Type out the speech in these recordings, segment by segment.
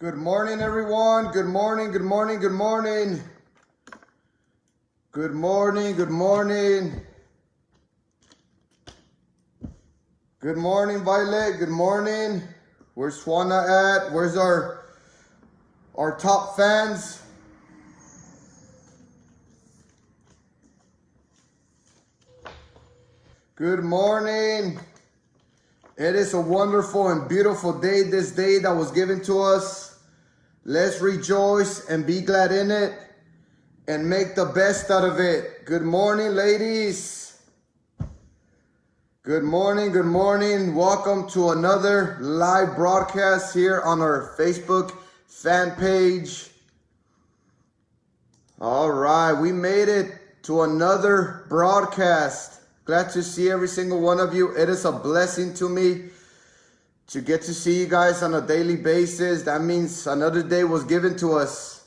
Good morning, everyone. Good morning, good morning, good morning. Good morning, good morning. Good morning, Violet. Good morning. Where's Swana at? Where's our top fans? Good morning. It is a wonderful and beautiful day, this day that was given to us. Let's rejoice and be glad in it and make the best out of it. Good morning, ladies. Good morning, good morning. Welcome to another live broadcast here on our Facebook fan page. All right, we made it to another broadcast. Glad to see every single one of you. It is a blessing to me to get to see you guys on a daily basis. That means another day was given to us.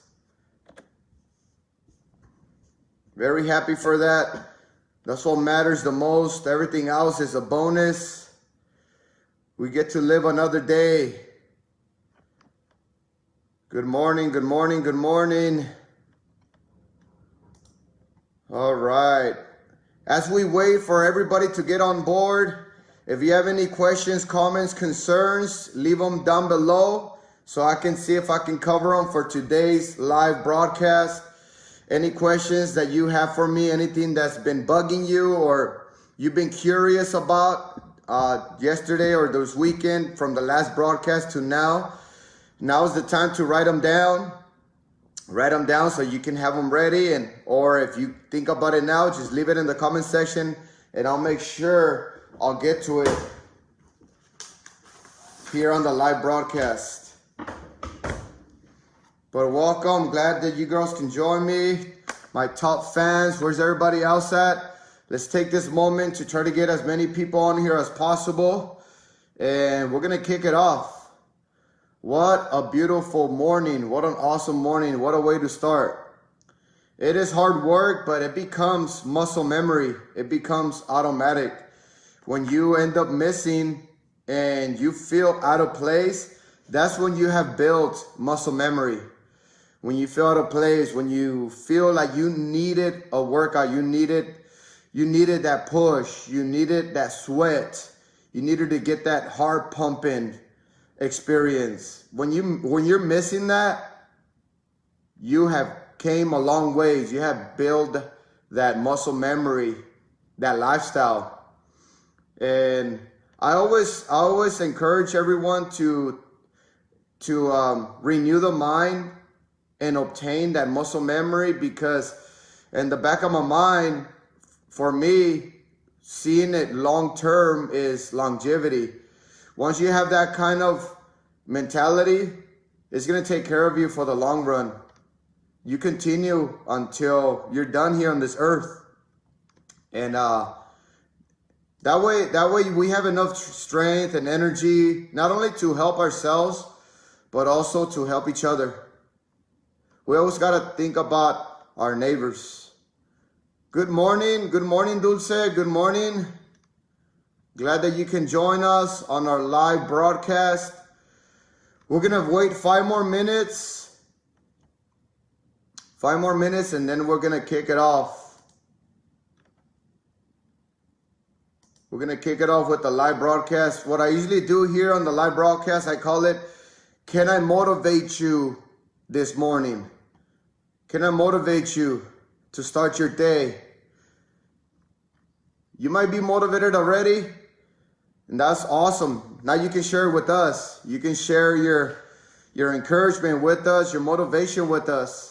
Very happy for that. That's what matters the most. Everything else is a bonus. We get to live another day. Good morning, good morning, good morning. All right. As we wait for everybody to get on board, if you have any questions, comments, concerns, leave them down below so I can see if I can cover them for today's live broadcast. Any questions that you have for me, anything that's been bugging you or you've been curious about yesterday or this weekend from the last broadcast to now, now's the time to write them down. Write them down so you can have them ready, or if you think about it now, just leave it in the comment section and I'll make sure I'll get to it here on the live broadcast. But welcome, glad that you girls can join me. My top fans, where's everybody else at? Let's take this moment to try to get as many people on here as possible. And we're gonna kick it off. What a beautiful morning. What an awesome morning. What a way to start. It is hard work, but it becomes muscle memory. It becomes automatic. When you end up missing and you feel out of place, that's when you have built muscle memory. When you feel out of place, when you feel like you needed a workout, you needed that push, you needed that sweat, you needed to get that heart pumping experience. When you're missing that, you have came a long ways. You have built that muscle memory, that lifestyle. And I always encourage everyone to renew the mind and obtain that muscle memory, because in the back of my mind, for me, seeing it long term is longevity. Once you have that kind of mentality, it's going to take care of you for the long run. You continue until you're done here on this earth. And that way we have enough strength and energy, not only to help ourselves, but also to help each other. We always got to think about our neighbors. Good morning, Dulce, good morning. Glad that you can join us on our live broadcast. We're gonna wait 5 more minutes. 5 more minutes and then we're gonna kick it off. We're going to kick it off with the live broadcast. What I usually do here on the live broadcast, I call it, can I motivate you this morning? Can I motivate you to start your day? You might be motivated already, and that's awesome. Now you can share it with us. You can share your encouragement with us, your motivation with us.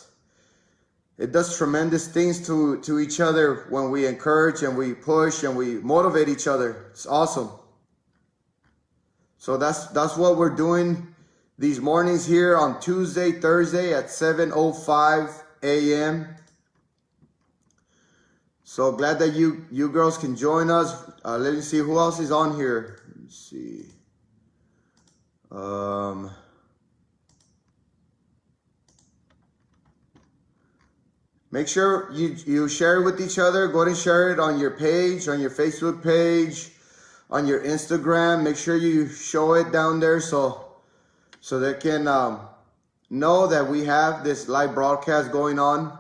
It does tremendous things to each other when we encourage and we push and we motivate each other. It's awesome. So that's what we're doing these mornings here on Tuesday, Thursday at 7:05 a.m. So glad that you girls can join us. Let me see who else is on here. Let me see. Make sure you share it with each other. Go ahead and share it on your page, on your Facebook page, on your Instagram. Make sure you show it down there so they can know that we have this live broadcast going on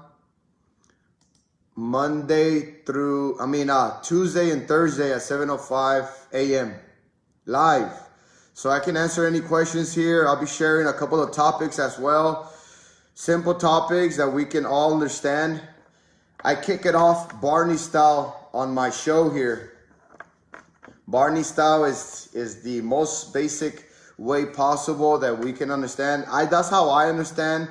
Tuesday and Thursday at 7:05 a.m. live. So I can answer any questions here. I'll be sharing a couple of topics as well. Simple topics that we can all understand. I kick it off Barney style on my show here. Barney style is the most basic way possible that we can understand. That's how I understand.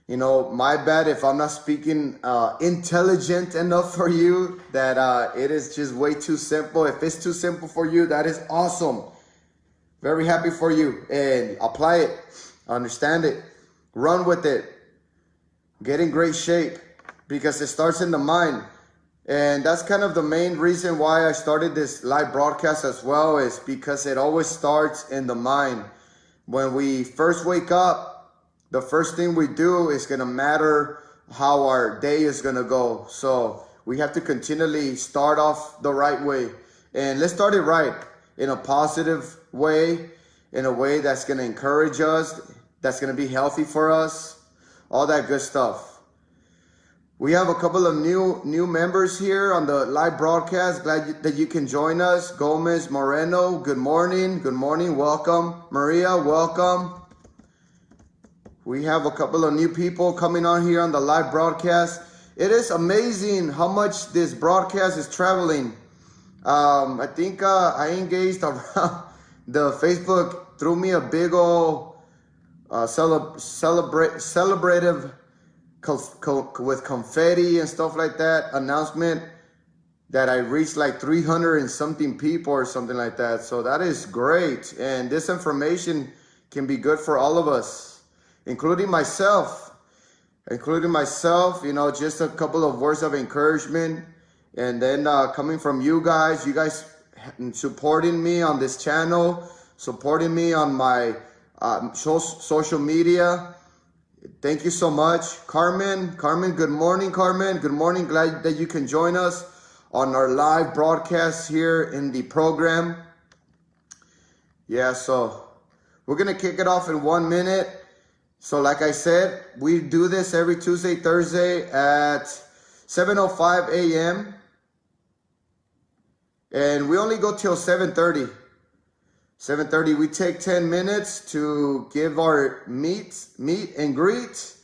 You know, my bad if I'm not speaking intelligent enough for you, that it is just way too simple. If it's too simple for you, that is awesome. Very happy for you. And apply it, understand it, run with it, get in great shape, because it starts in the mind. And that's kind of the main reason why I started this live broadcast as well, is because it always starts in the mind. When we first wake up, the first thing we do is going to matter how our day is going to go. So we have to continually start off the right way. And let's start it right, in a positive way, in a way that's going to encourage us, that's going to be healthy for us, all that good stuff. We have a couple of new members here on the live broadcast. Glad that you can join us. Gomez Moreno, good morning. Good morning. Welcome. Maria, welcome. We have a couple of new people coming on here on the live broadcast. It is amazing how much this broadcast is traveling. I think I engaged around the Facebook, threw me a big old celebrative with confetti and stuff like that announcement that I reached like 300 and something people or something like that. So that is great. And this information can be good for all of us, including myself, you know, just a couple of words of encouragement. And then coming from you guys supporting me on this channel, supporting me on my social media. Thank you so much. Carmen, good morning, Carmen. Good morning. Glad that you can join us on our live broadcast here in the program. Yeah, so we're going to kick it off in 1 minute. So like I said, we do this every Tuesday, Thursday at 7:05 a.m. And we only go till 7:30. 7:30, we take 10 minutes to give our meet and greet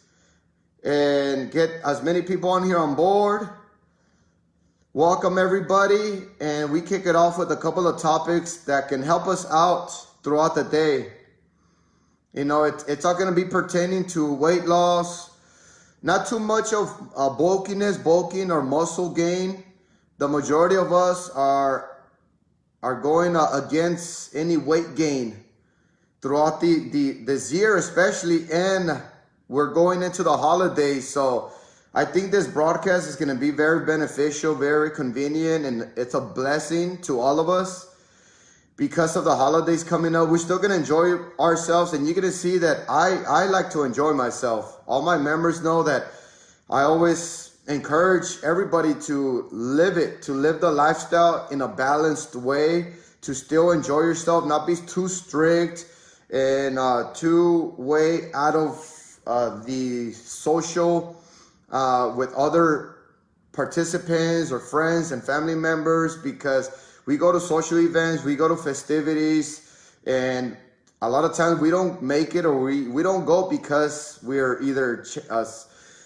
and get as many people on here on board. Welcome everybody, and we kick it off with a couple of topics that can help us out throughout the day. You know, it's all going to be pertaining to weight loss, not too much of bulking or muscle gain. The majority of us are going against any weight gain throughout this year especially, and we're going into the holidays. So I think this broadcast is going to be very beneficial, very convenient, and it's a blessing to all of us. Because of the holidays coming up, we're still going to enjoy ourselves, and you're going to see that I like to enjoy myself. All my members know that I always encourage everybody to live the lifestyle in a balanced way, to still enjoy yourself, not be too strict and too way out of the social with other participants or friends and family members, because we go to social events, we go to festivities, and a lot of times we don't make it, or we don't go because we're either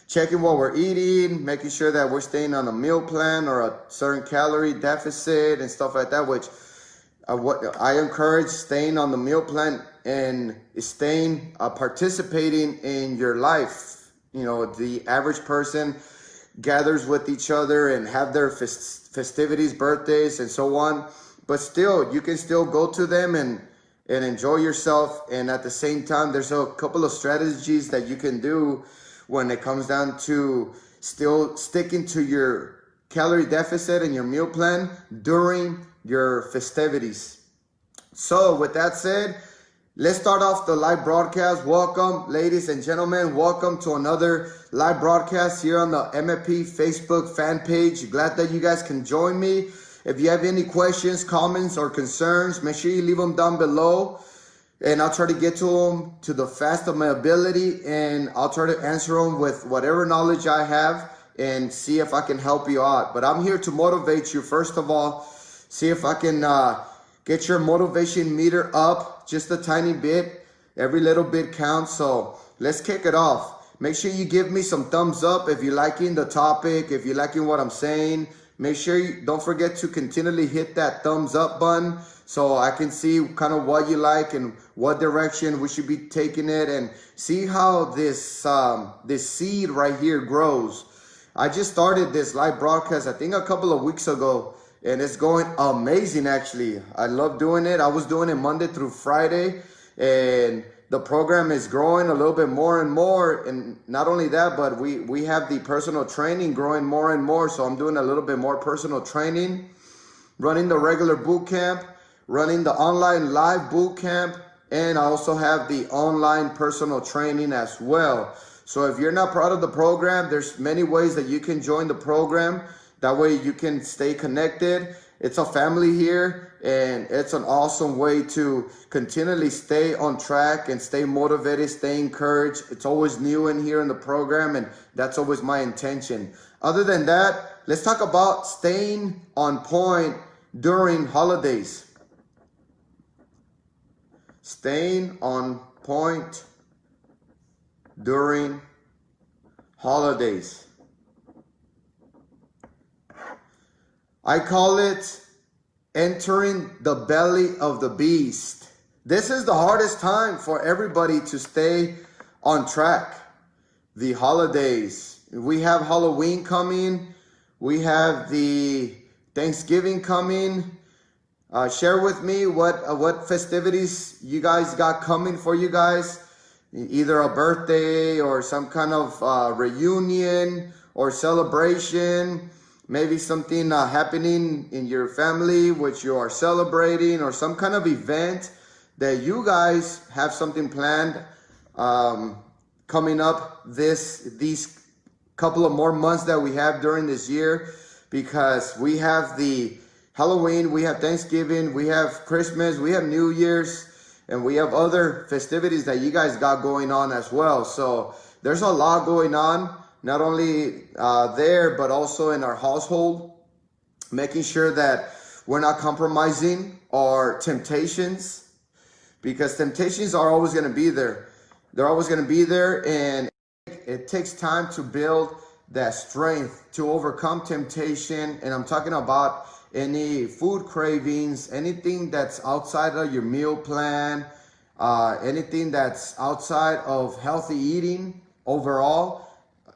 checking what we're eating, making sure that we're staying on a meal plan or a certain calorie deficit and stuff like that, which what I encourage, staying on the meal plan and participating in your life. You know, the average person gathers with each other and have their festivities, birthdays, and so on. But still, you can still go to them and enjoy yourself. And at the same time, there's a couple of strategies that you can do when it comes down to still sticking to your calorie deficit and your meal plan during your festivities. So with that said, let's start off the live broadcast. Welcome, ladies and gentlemen. Welcome to another live broadcast here on the MFP Facebook fan page. Glad that you guys can join me. If you have any questions, comments, or concerns, make sure you leave them down below. and I'll try to get to them to the fast of my ability, and I'll try to answer them with whatever knowledge I have and see if I can help you out. But I'm here to motivate you. First of all, see if I can get your motivation meter up just a tiny bit. Every little bit counts. So let's kick it off. Make sure you give me some thumbs up if you're liking the topic, if you're liking what I'm saying. Make sure you don't forget to continually hit that thumbs up button so I can see kind of what you like and what direction we should be taking it, and see how this seed right here grows. I just started this live broadcast, I think a couple of weeks ago, and it's going amazing actually. I love doing it. I was doing it Monday through Friday, and the program is growing a little bit more and more. And not only that, but we have the personal training growing more and more. So I'm doing a little bit more personal training, running the regular boot camp, running the online live boot camp, and I also have the online personal training as well. So if you're not part of the program, there's many ways that you can join the program. That way you can stay connected. It's a family here, and it's an awesome way to continually stay on track and stay motivated, stay encouraged. It's always new in here in the program, and that's always my intention. Other than that, let's talk about staying on point during holidays. Staying on point during holidays. I call it entering the belly of the beast. This is the hardest time for everybody to stay on track. The holidays. We have Halloween coming. We have the Thanksgiving coming. Share with me what festivities you guys got coming for you guys. Either a birthday or some kind of reunion or celebration. Maybe something happening in your family which you are celebrating, or some kind of event that you guys have something planned coming up these couple of more months that we have during this year, because we have the Halloween, we have Thanksgiving, we have Christmas, we have New Year's, and we have other festivities that you guys got going on as well. So there's a lot going on, not only there, but also in our household, making sure that we're not compromising our temptations, because temptations are always going to be there. They're always going to be there, and it takes time to build that strength to overcome temptation. And I'm talking about any food cravings, anything that's outside of your meal plan, anything that's outside of healthy eating overall.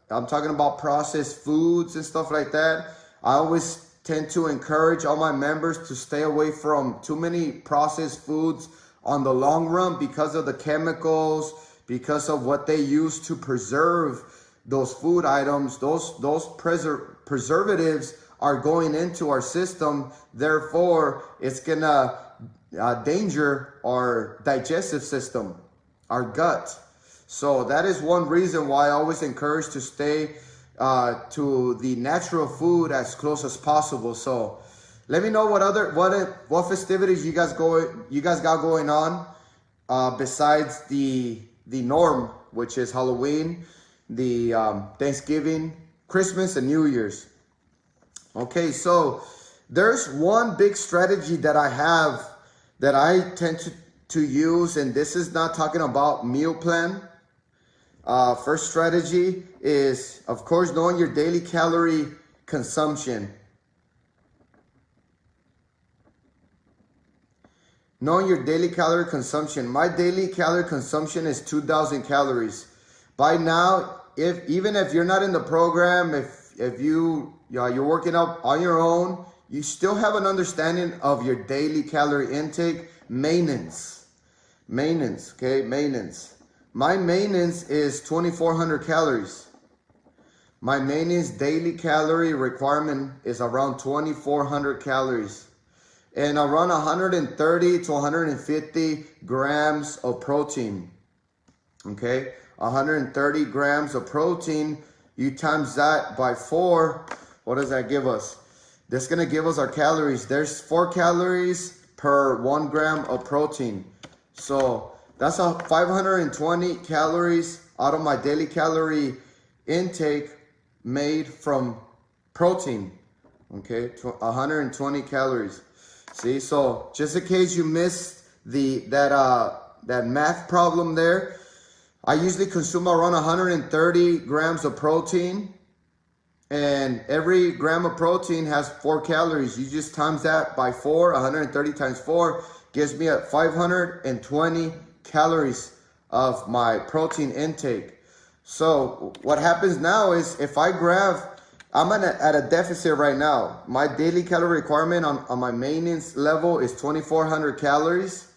I'm talking about processed foods and stuff like that. I always tend to encourage all my members to stay away from too many processed foods on the long run, because of the chemicals, because of what they use to preserve those food items. Those preservatives are going into our system. Therefore, it's gonna danger our digestive system, our gut. So that is one reason why I always encourage to stay to the natural food as close as possible. So let me know what festivities you guys got going on besides the norm, which is Halloween, the Thanksgiving, Christmas, and New Year's. Okay, so there's one big strategy that I have that I tend to use, and this is not talking about meal plan. First strategy is, of course, knowing your daily calorie consumption. Knowing your daily calorie consumption. My daily calorie consumption is 2,000 calories. By now, even if you're not in the program, if you're working out on your own, you still have an understanding of your daily calorie intake. Maintenance, okay, maintenance. My maintenance is 2,400 calories. My maintenance daily calorie requirement is around 2,400 calories, and around 130 to 150 grams of protein. Okay, 130 grams of protein. You times that by 4, what does that give us? That's gonna give us our calories. There's 4 calories per 1 gram of protein. So That's a 520 calories out of my daily calorie intake made from protein. Okay, 120 calories. See, so just in case you missed that math problem there, I usually consume around 130 grams of protein, and every gram of protein has 4 calories. You just times that by 4, 130 times 4 gives me a 520 calories of my protein intake. So what happens now is if I grab, I'm at a deficit right now. My daily calorie requirement on my maintenance level is 2,400 calories,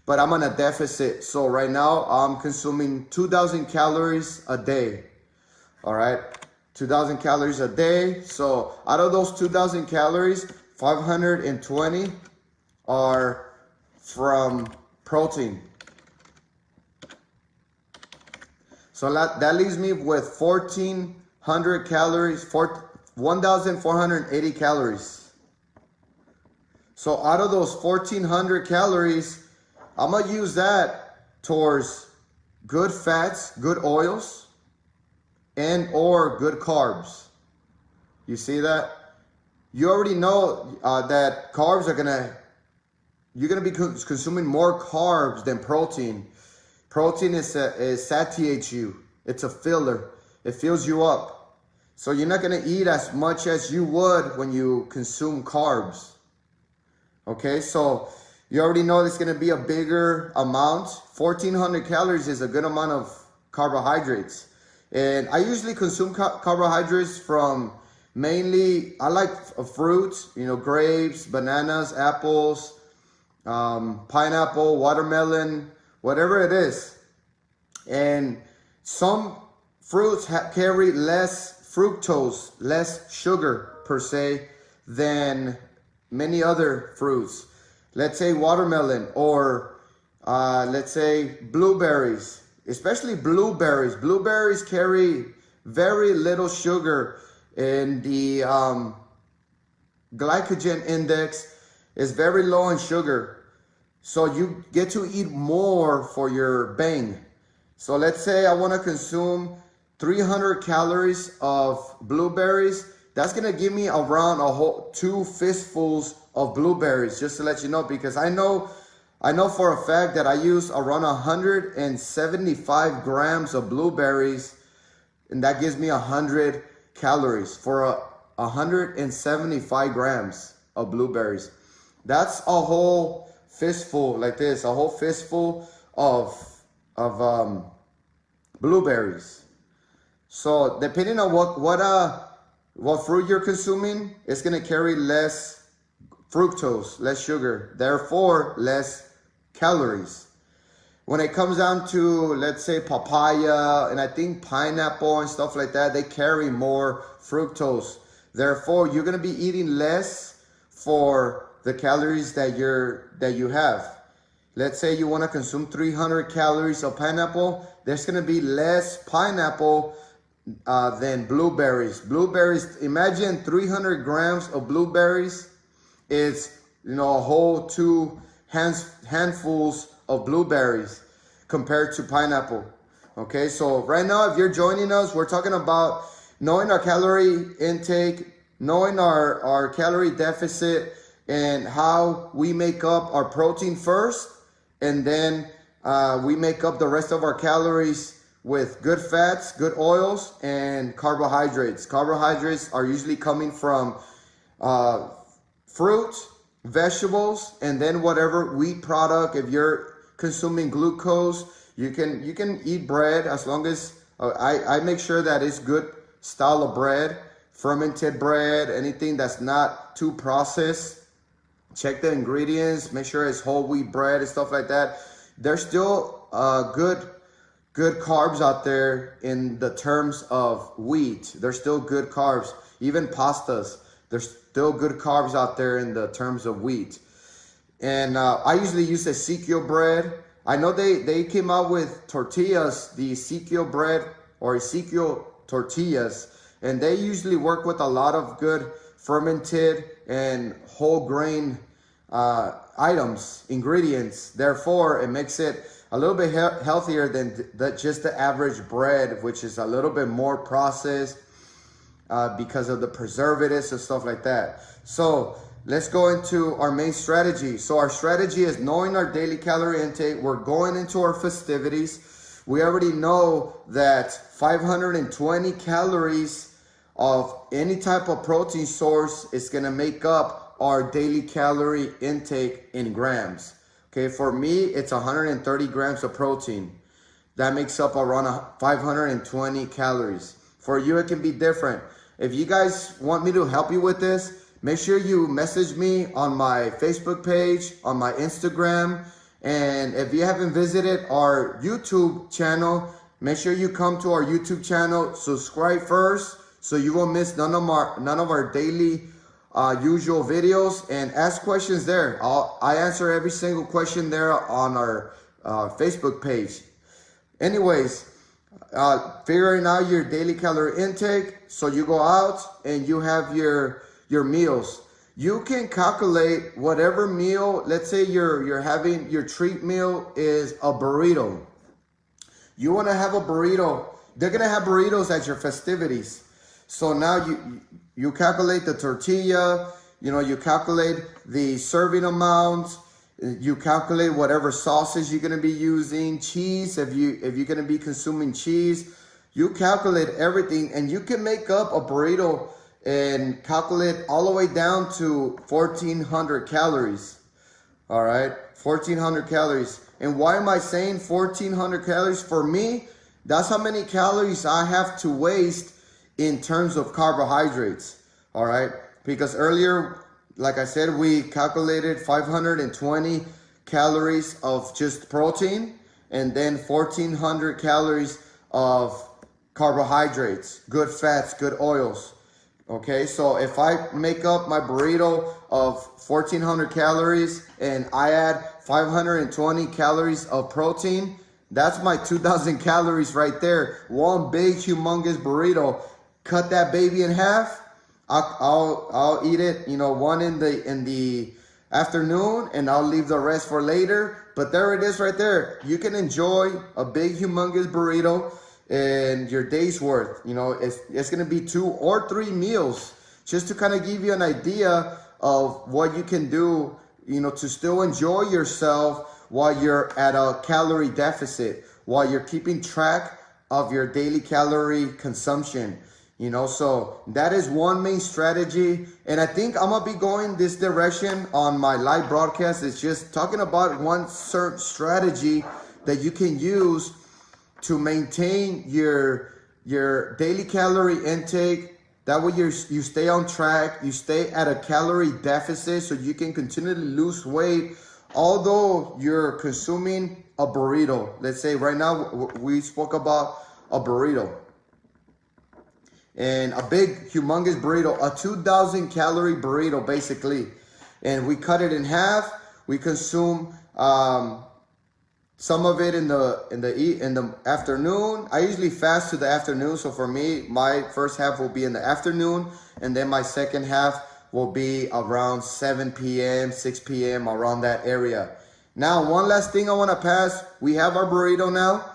but I'm on a deficit. So right now I'm consuming 2,000 calories a day. All right, 2,000 calories a day. So out of those 2,000 calories, 520 are from protein. So that leaves me with 1,400 calories, 1,480 calories. So out of those 1,400 calories, I'm gonna use that towards good fats, good oils, and or good carbs. You see that? You already know that carbs you're gonna be consuming more carbs than protein. Protein satiates you. It's a filler. It fills you up. So you're not gonna eat as much as you would when you consume carbs. Okay, so you already know it's gonna be a bigger amount. 1,400 calories is a good amount of carbohydrates. And I usually consume carbohydrates from mainly, I like fruits, grapes, bananas, apples, pineapple, watermelon, whatever it is. And some fruits carry less fructose, less sugar per se than many other fruits. Let's say watermelon, or let's say blueberries, especially blueberries. Blueberries carry very little sugar, and the glycogen index is very low in sugar. So you get to eat more for your bang. So let's say I want to consume 300 calories of blueberries. That's going to give me around a whole 2 fistfuls of blueberries, just to let you know, because I know for a fact that I use around 175 grams of blueberries, and that gives me 100 calories for 175 grams of blueberries. That's a whole fistful, like this, a whole fistful of blueberries. So depending on what fruit you're consuming, it's gonna carry less fructose, less sugar, therefore less calories. When it comes down to, let's say, papaya, and I think pineapple and stuff like that, they carry more fructose. Therefore, you're gonna be eating less for the calories that you have. Let's say you want to consume 300 calories of pineapple. There's going to be less pineapple than blueberries. Blueberries, imagine 300 grams of blueberries is a whole 2 handfuls of blueberries compared to pineapple. Okay, so right now, if you're joining us, we're talking about knowing our calorie intake, knowing our calorie deficit, and how we make up our protein first, and then we make up the rest of our calories with good fats, good oils, and carbohydrates. Carbohydrates are usually coming from fruit, vegetables, and then whatever wheat product. If you're consuming glucose, you can eat bread, as long as I make sure that it's good style of bread, fermented bread, anything that's not too processed. Check the ingredients, make sure it's whole wheat bread and stuff like that. There's still good carbs out there in the terms of wheat. There's still good carbs. Even pastas, there's still good carbs out there in the terms of wheat. And I usually use Ezekiel bread. I know they came out with tortillas, the Ezekiel bread or Ezekiel tortillas, and they usually work with a lot of good fermented and whole grain items, ingredients. Therefore, it makes it a little bit healthier than just the average bread, which is a little bit more processed because of the preservatives and stuff like that. So let's go into our main strategy. So our strategy is knowing our daily calorie intake. We're going into our festivities. We already know that 520 calories of any type of protein source is going to make up our daily calorie intake in grams. Okay, for me, it's 130 grams of protein. That makes up around 520 calories. For you, it can be different. If you guys want me to help you with this, make sure you message me on my Facebook page, on my Instagram. And if you haven't visited our YouTube channel, make sure you come to our YouTube channel, subscribe first, so you won't miss none of our daily usual videos, and ask questions there. I answer every single question there on our Facebook page. Anyways, figuring out your daily calorie intake. So you go out and you have your meals. You can calculate whatever meal. Let's say you're having your treat meal is a burrito. You want to have a burrito. They're gonna have burritos at your festivities. So now you calculate the tortilla, you calculate the serving amount, you calculate whatever sauces you're gonna be using, cheese, if you're gonna be consuming cheese, you calculate everything, and you can make up a burrito and calculate all the way down to 1,400 calories. All right, 1,400 calories. And why am I saying 1,400 calories? For me, that's how many calories I have to waste in terms of carbohydrates. All right, because earlier, like I said, we calculated 520 calories of just protein, and then 1,400 calories of carbohydrates, good fats, good oils. Okay, so if I make up my burrito of 1,400 calories and I add 520 calories of protein, that's my 2,000 calories right there. One big humongous burrito. Cut that baby in half. I'll eat it, one in the afternoon, and I'll leave the rest for later. But there it is right there. You can enjoy a big humongous burrito and your day's worth. It's gonna be 2 or 3 meals, just to kind of give you an idea of what you can do, to still enjoy yourself while you're at a calorie deficit, while you're keeping track of your daily calorie consumption. So that is one main strategy. And I think I'm gonna be going this direction on my live broadcast. It's just talking about one certain strategy that you can use to maintain your daily calorie intake. That way you stay on track, you stay at a calorie deficit, so you can continually lose weight, although you're consuming a burrito. Let's say right now we spoke about a burrito. And a big, humongous burrito, a 2,000 calorie burrito, basically. And we cut it in half. We consume some of it in the afternoon. I usually fast to the afternoon. So for me, my first half will be in the afternoon, and then my second half will be around 7 p.m., 6 p.m., around that area. Now, one last thing I want to pass. We have our burrito now,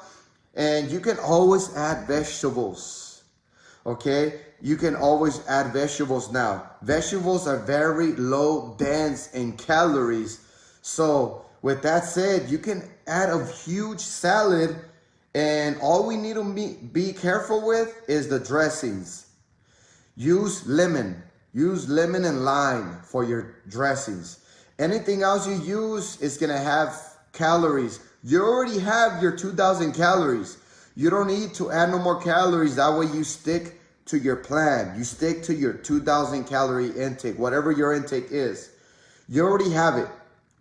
and you can always add vegetables. Okay, you can always add vegetables now. Vegetables are very low dense in calories. So with that said, you can add a huge salad, and all we need to be careful with is the dressings. Use lemon and lime for your dressings. Anything else you use is gonna have calories. You already have your 2,000 calories. You don't need to add no more calories. That way you stick to your plan. You stick to your 2,000 calorie intake, whatever your intake is. You already have it.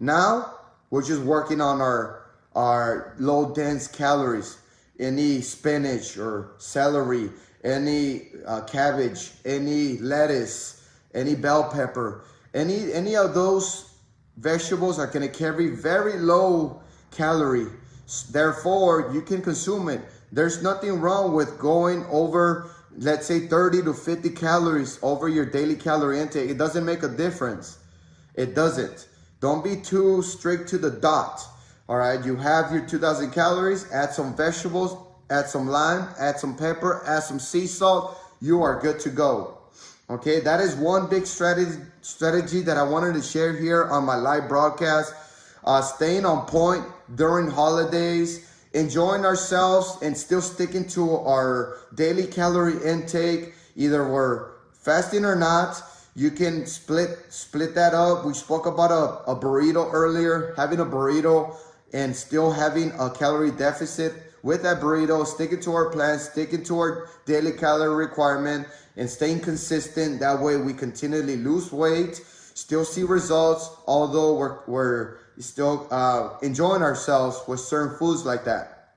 Now, we're just working on our low dense calories. Any spinach or celery, any cabbage, any lettuce, any bell pepper, any of those vegetables are gonna carry very low calorie. Therefore, you can consume it. There's nothing wrong with going over, let's say 30 to 50 calories over your daily calorie intake. It doesn't make a difference. It doesn't. Don't be too strict to the dot. All right, you have your 2,000 calories, add some vegetables, add some lime, add some pepper, add some sea salt. You are good to go. Okay, that is one big strategy that I wanted to share here on my live broadcast. Staying on point during holidays, enjoying ourselves and still sticking to our daily calorie intake. Either we're fasting or not, you can split that up. We spoke about a burrito earlier, having a burrito and still having a calorie deficit with that burrito, sticking to our plan, sticking to our daily calorie requirement, and staying consistent. That way we continually lose weight, still see results, although we're still enjoying ourselves with certain foods like that.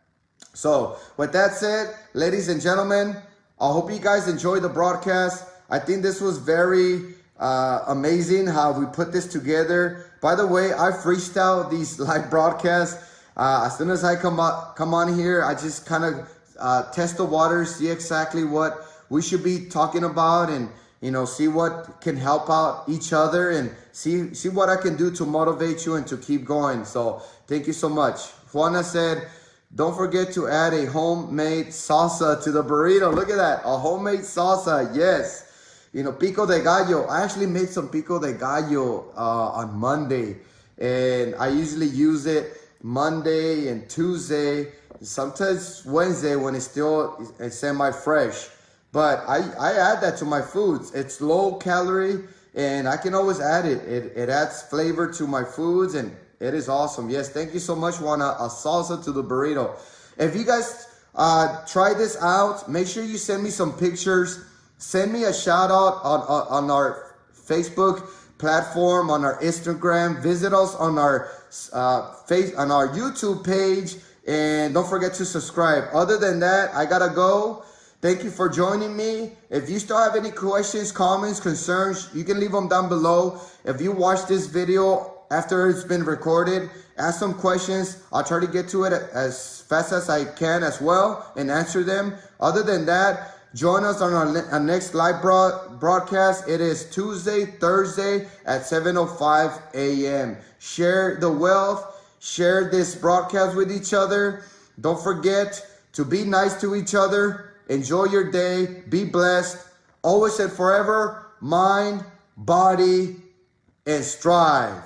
So with that said, ladies and gentlemen, I hope you guys enjoyed the broadcast. I think this was very amazing how we put this together. By the way, I freestyle these live broadcasts. As soon as I come on here, I just kind of test the water, see exactly what we should be talking about, and see what can help out each other, and see what I can do to motivate you and to keep going. So thank you so much. Juana said, don't forget to add a homemade salsa to the burrito. Look at that, a homemade salsa. Yes. Pico de gallo. I actually made some pico de gallo on Monday, and I usually use it Monday and Tuesday, sometimes Wednesday when it's still semi-fresh. But I add that to my foods. It's low calorie, and I can always add it. It adds flavor to my foods, and it is awesome. Yes, thank you so much, Juana. A salsa to the burrito. If you guys try this out, make sure you send me some pictures. Send me a shout out on our Facebook platform, on our Instagram. Visit us on our on our YouTube page, and don't forget to subscribe. Other than that, I gotta go. Thank you for joining me. If you still have any questions, comments, concerns, you can leave them down below. If you watch this video after it's been recorded, ask some questions. I'll try to get to it as fast as I can as well and answer them. Other than that, join us on our next live broadcast. It is Tuesday, Thursday at 7:05 a.m. Share the wealth. Share this broadcast with each other. Don't forget to be nice to each other. Enjoy your day. Be blessed. Always and forever, mind, body, and strive.